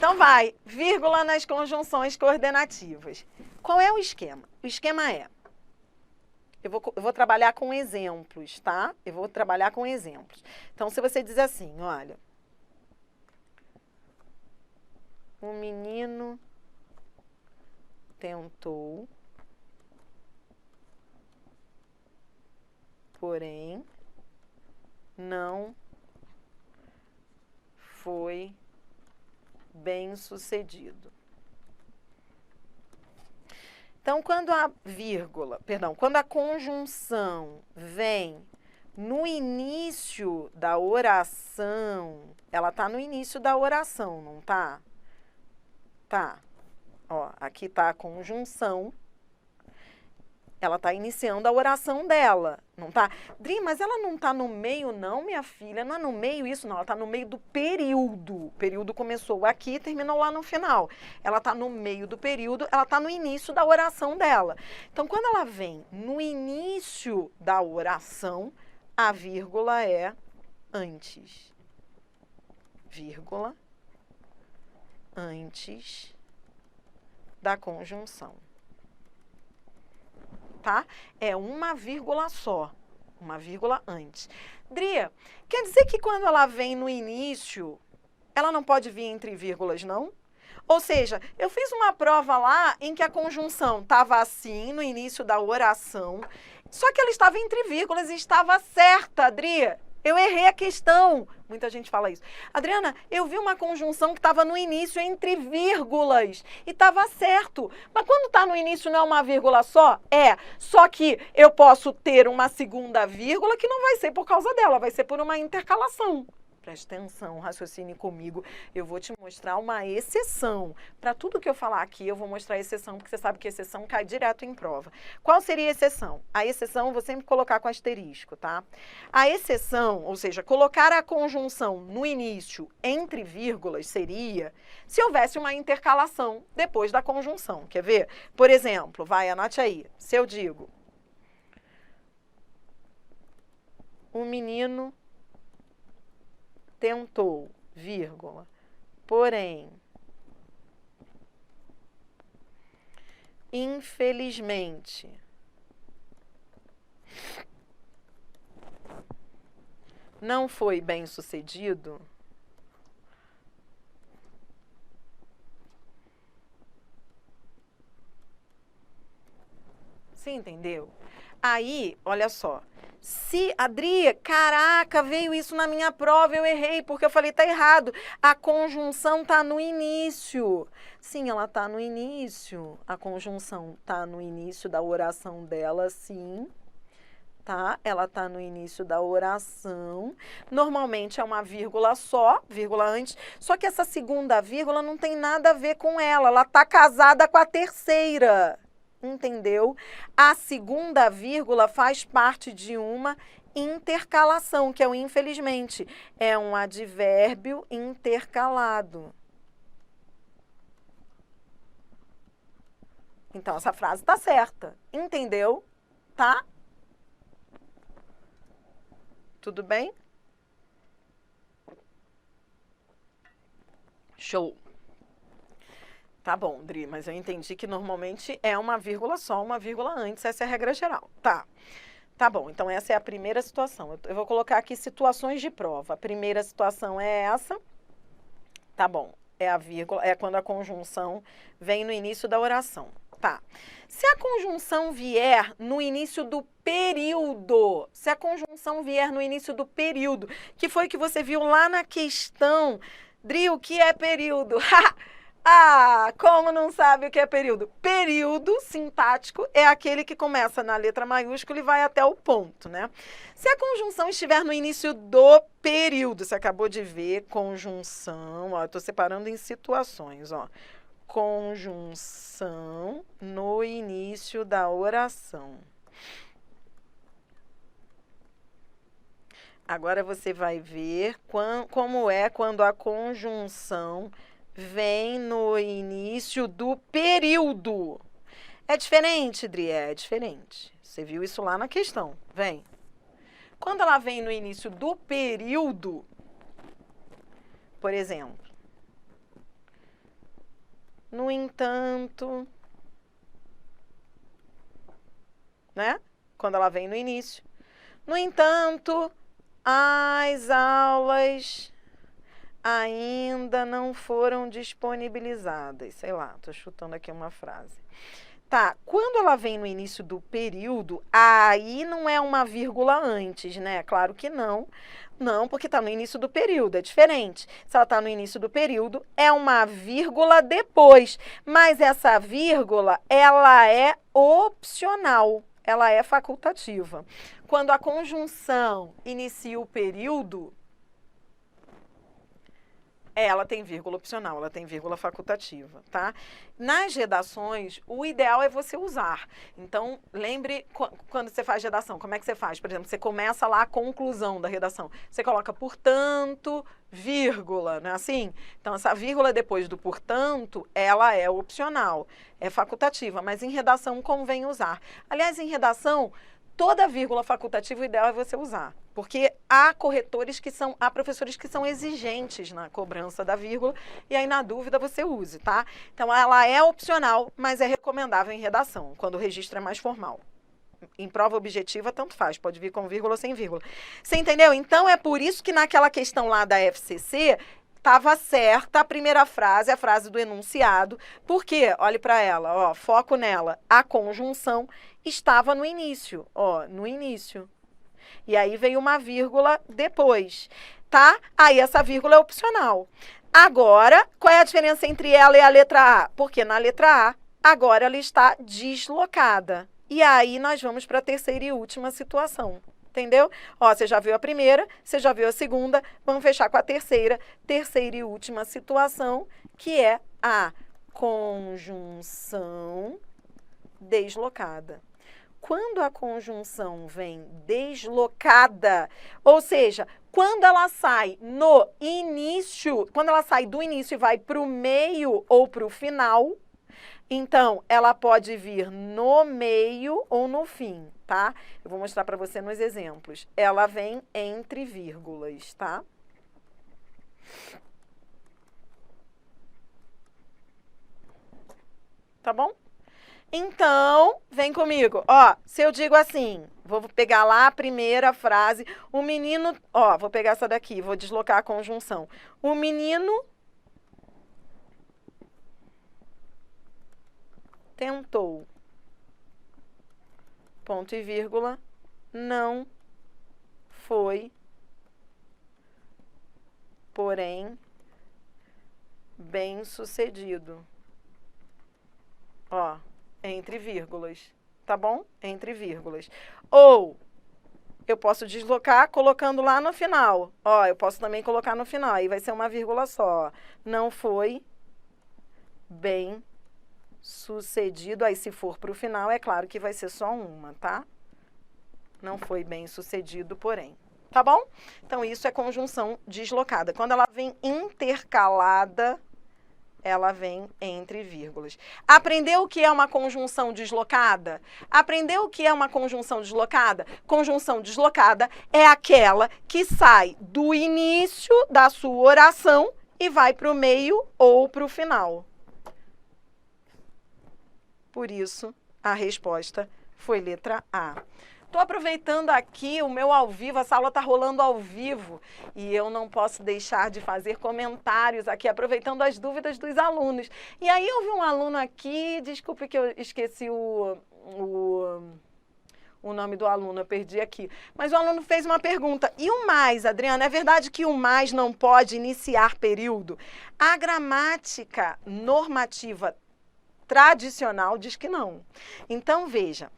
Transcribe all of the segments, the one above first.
Então vai, vírgula nas conjunções coordenativas. Qual é o esquema? O esquema é, eu vou trabalhar com exemplos, tá? Eu vou trabalhar com exemplos. Então, se você diz assim, olha, o menino tentou, porém, não foi bem-sucedido. Então, quando a quando a conjunção vem no início da oração, ela tá no início da oração, não tá? Tá. Ó, aqui tá a conjunção. Ela tá iniciando a oração dela, não tá? Dri, mas ela não tá no meio não, minha filha? Não é no meio isso, não. Ela tá no meio do período. O período começou aqui e terminou lá no final. Ela tá no meio do período, ela tá no início da oração dela. Então, quando ela vem no início da oração, a vírgula é antes. Vírgula antes da conjunção. Tá? É uma vírgula só, uma vírgula antes. Dria, quer dizer que quando ela vem no início, ela não pode vir entre vírgulas, não? Ou seja, eu fiz uma prova lá em que a conjunção estava assim, no início da oração, só que ela estava entre vírgulas e estava certa, Dria. Eu errei a questão. Muita gente fala isso. Adriana, eu vi uma conjunção que estava no início entre vírgulas e estava certo. Mas quando está no início não é uma vírgula só? É. Só que eu posso ter uma segunda vírgula que não vai ser por causa dela, vai ser por uma intercalação. Preste atenção, raciocine comigo. Eu vou te mostrar uma exceção. Para tudo que eu falar aqui, eu vou mostrar a exceção, porque você sabe que a exceção cai direto em prova. Qual seria a exceção? A exceção eu vou sempre colocar com asterisco, tá? A exceção, ou seja, colocar a conjunção no início entre vírgulas seria se houvesse uma intercalação depois da conjunção. Quer ver? Por exemplo, vai, anote aí. Se eu digo, o menino tentou, vírgula, porém, infelizmente, não foi bem-sucedido, você entendeu? Aí, olha só, se, Adri, caraca, veio isso na minha prova, eu errei, porque eu falei, tá errado. A conjunção tá no início. Sim, ela tá no início. A conjunção tá no início da oração dela, sim. Tá? Ela tá no início da oração. Normalmente é uma vírgula só, vírgula antes. Só que essa segunda vírgula não tem nada a ver com ela. Ela tá casada com a terceira. Entendeu? A segunda vírgula faz parte de uma intercalação, que é o infelizmente. É um advérbio intercalado. Então, essa frase está certa. Entendeu? Tá? Tudo bem? Show. Tá bom, Dri, mas eu entendi que normalmente é uma vírgula só, uma vírgula antes, essa é a regra geral. Tá. Tá bom, então essa é a primeira situação. Eu vou colocar aqui situações de prova. A primeira situação é essa. Tá bom, é a vírgula, é quando a conjunção vem no início da oração. Tá. Se a conjunção vier no início do período, se a conjunção vier no início do período, que foi que você viu lá na questão, Dri, o que é período? Ah, como não sabe o que é período? Período sintático é aquele que começa na letra maiúscula e vai até o ponto, né? Se a conjunção estiver no início do período, você acabou de ver conjunção, ó, eu tô separando em situações, ó. Conjunção no início da oração. Agora você vai ver como é quando a conjunção vem no início do período. É diferente, Dri? É diferente. Você viu isso lá na questão. Vem. Quando ela vem no início do período, por exemplo, no entanto, né? Quando ela vem no início. No entanto, as aulas ainda não foram disponibilizadas. Sei lá, tô chutando aqui uma frase. Tá, quando ela vem no início do período, aí não é uma vírgula antes, né? Claro que não. Não, porque está no início do período, é diferente. Se ela está no início do período, é uma vírgula depois. Mas essa vírgula, ela é opcional, ela é facultativa. Quando a conjunção inicia o período, ela tem vírgula opcional, ela tem vírgula facultativa, tá? Nas redações, o ideal é você usar. Então, lembre, quando você faz redação, como é que você faz? Por exemplo, você começa lá a conclusão da redação. Você coloca portanto, vírgula, não é assim? Então, essa vírgula depois do portanto, ela é opcional, é facultativa, mas em redação convém usar. Aliás, em redação, toda vírgula facultativa, o ideal é você usar, porque há professores que são exigentes na cobrança da vírgula, e aí na dúvida você use, tá? Então ela é opcional, mas é recomendável em redação, quando o registro é mais formal. Em prova objetiva, tanto faz, pode vir com vírgula ou sem vírgula. Você entendeu? Então é por isso que naquela questão lá da FCC, estava certa a primeira frase, a frase do enunciado, porque, olhe para ela, ó, foco nela, a conjunção estava no início, ó, no início. E aí veio uma vírgula depois, tá? Aí essa vírgula é opcional. Agora, qual é a diferença entre ela e a letra A? Porque na letra A, agora ela está deslocada. E aí nós vamos para a terceira e última situação. Entendeu? Ó, você já viu a primeira, você já viu a segunda, vamos fechar com a terceira e última situação, que é a conjunção deslocada. Quando a conjunção vem deslocada, ou seja, quando ela sai no início, quando ela sai do início e vai para o meio ou para o final, então, ela pode vir no meio ou no fim, tá? Eu vou mostrar para você nos exemplos. Ela vem entre vírgulas, tá? Tá bom? Então, vem comigo. Ó, se eu digo assim, vou pegar lá a primeira frase. O menino, ó, vou pegar essa daqui, vou deslocar a conjunção. O menino tentou, ponto e vírgula, não foi, porém, bem-sucedido. Ó, entre vírgulas, tá bom? Entre vírgulas. Ou eu posso deslocar colocando lá no final. Ó, eu posso também colocar no final, aí vai ser uma vírgula só. Não foi bem-sucedido. Aí, se for para o final, é claro que vai ser só uma, tá? Não foi bem-sucedido, porém. Tá bom? Então, isso é conjunção deslocada. Quando ela vem intercalada, ela vem entre vírgulas. Aprendeu o que é uma conjunção deslocada? Aprendeu o que é uma conjunção deslocada? Conjunção deslocada é aquela que sai do início da sua oração e vai para o meio ou para o final. Por isso, a resposta foi letra A. Estou aproveitando aqui o meu ao vivo, a sala está rolando ao vivo e eu não posso deixar de fazer comentários aqui, aproveitando as dúvidas dos alunos. E aí eu vi um aluno aqui, desculpe que eu esqueci o nome do aluno, eu perdi aqui. Mas o aluno fez uma pergunta. E o mais, Adriana, é verdade que o mais não pode iniciar período? A gramática normativa tradicional diz que não. Então, veja.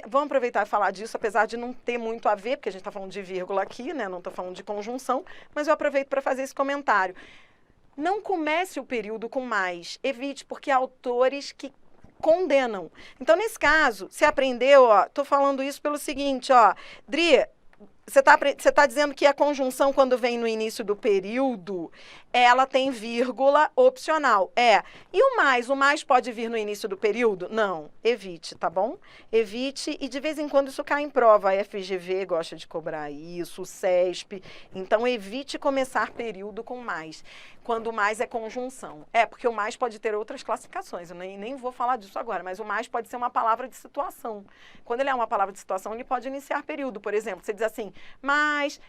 Vamos aproveitar e falar disso, apesar de não ter muito a ver, porque a gente está falando de vírgula aqui, né? Não estou falando de conjunção, mas eu aproveito para fazer esse comentário. Não comece o período com mais, evite, porque há autores que condenam. Então, nesse caso, você aprendeu, ó, estou falando isso pelo seguinte, ó, Dri, Você tá dizendo que a conjunção, quando vem no início do período, ela tem vírgula opcional. E o mais pode vir no início do período? Não, evite, tá bom? Evite, e de vez em quando isso cai em prova. A FGV gosta de cobrar isso, o CESP. Então, evite começar período com mais, quando o mais é conjunção. Porque o mais pode ter outras classificações, eu nem vou falar disso agora, mas o mais pode ser uma palavra de situação. Quando ele é uma palavra de situação, ele pode iniciar período. Por exemplo, você diz assim, mas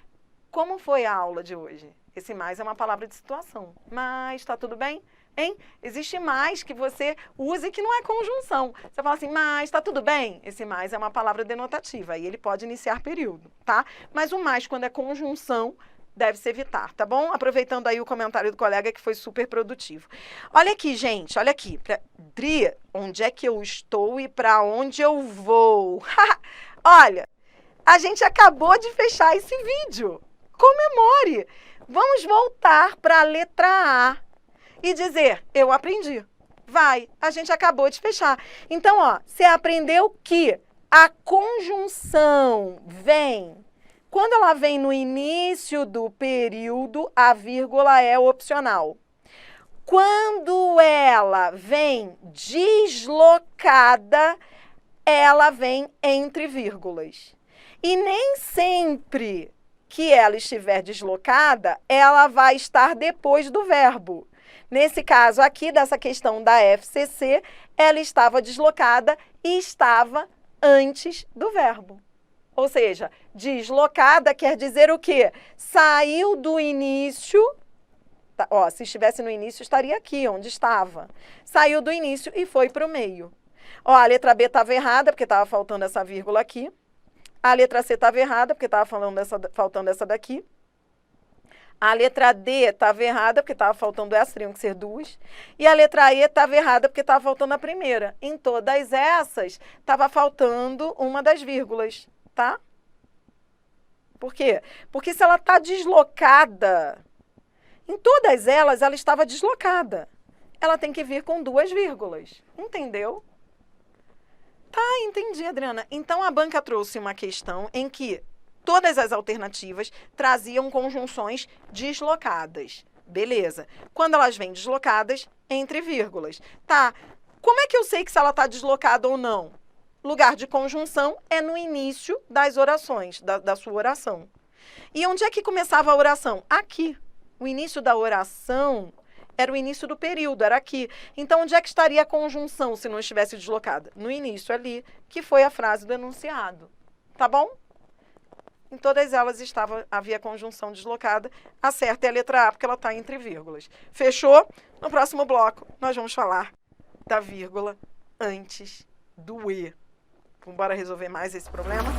como foi a aula de hoje? Esse mais é uma palavra de situação. Mas, tá tudo bem? Hein? Existe mais que você use que não é conjunção. Você fala assim, mas tá tudo bem? Esse mais é uma palavra denotativa e ele pode iniciar período, tá? Mas o mais, quando é conjunção, deve-se evitar, tá bom? Aproveitando aí o comentário do colega que foi super produtivo. Olha aqui, gente, olha aqui. Dri, onde é que eu estou e para onde eu vou? Olha, a gente acabou de fechar esse vídeo. Comemore! Vamos voltar para a letra A e dizer, eu aprendi. Vai, a gente acabou de fechar. Então, ó, você aprendeu que a conjunção vem... Quando ela vem no início do período, a vírgula é opcional. Quando ela vem deslocada, ela vem entre vírgulas. E nem sempre que ela estiver deslocada, ela vai estar depois do verbo. Nesse caso aqui, dessa questão da FCC, ela estava deslocada e estava antes do verbo. Ou seja, deslocada quer dizer o quê? Saiu do início, tá, ó, se estivesse no início, estaria aqui, onde estava. Saiu do início e foi para o meio. Ó, a letra B estava errada, porque estava faltando essa vírgula aqui. A letra C estava errada, porque estava faltando essa daqui. A letra D estava errada, porque estava faltando essa, teriam que ser duas. E a letra E estava errada, porque estava faltando a primeira. Em todas essas, estava faltando uma das vírgulas. Tá? Por quê? Porque se ela está deslocada, em todas elas, ela estava deslocada. Ela tem que vir com duas vírgulas. Entendeu? Tá, entendi, Adriana. Então, a banca trouxe uma questão em que todas as alternativas traziam conjunções deslocadas. Beleza. Quando elas vêm deslocadas, entre vírgulas. Tá, como é que eu sei que se ela está deslocada ou não? Lugar de conjunção é no início das orações, da sua oração. E onde é que começava a oração? Aqui. O início da oração era o início do período, era aqui. Então, onde é que estaria a conjunção se não estivesse deslocada? No início ali, que foi a frase do enunciado. Tá bom? Em todas elas havia conjunção deslocada. A certa é a letra A, porque ela está entre vírgulas. Fechou? No próximo bloco, nós vamos falar da vírgula antes do E. Vamos resolver mais esse problema?